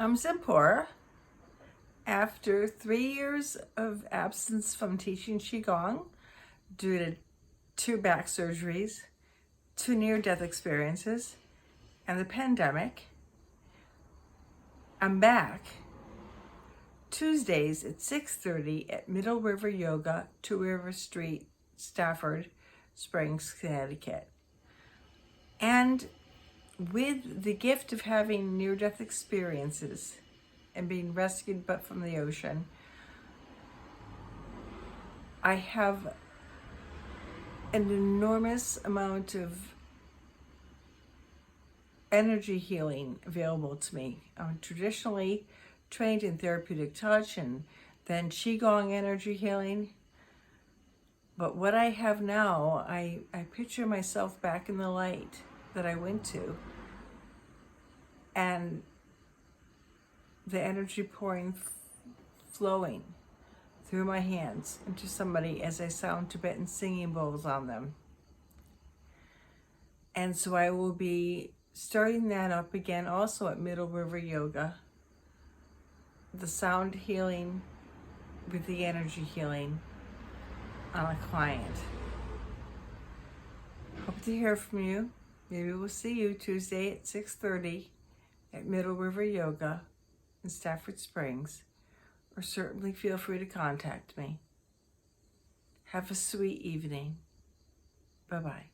I'm ZenPora. After 3 years of absence from teaching Qigong due to 2 back surgeries, 2 near-death experiences, and the pandemic, I'm back Tuesdays at 6:30 at Middle River Yoga, 2 River Street, Stafford Springs, Connecticut. And with the gift of having near-death experiences and being rescued but from the ocean, I have an enormous amount of energy healing available to me. I'm traditionally trained in therapeutic touch and then Qigong energy healing. But what I have now, I picture myself back in the light that I went to, and the energy flowing through my hands into somebody as I sound Tibetan singing bowls on them. And so I will be starting that up again also at Middle River Yoga. The sound healing with the energy healing on a client. Hope to hear from you. Maybe we'll see you Tuesday at 6:30 at Middle River Yoga in Stafford Springs, or certainly feel free to contact me. Have a sweet evening. Bye-bye.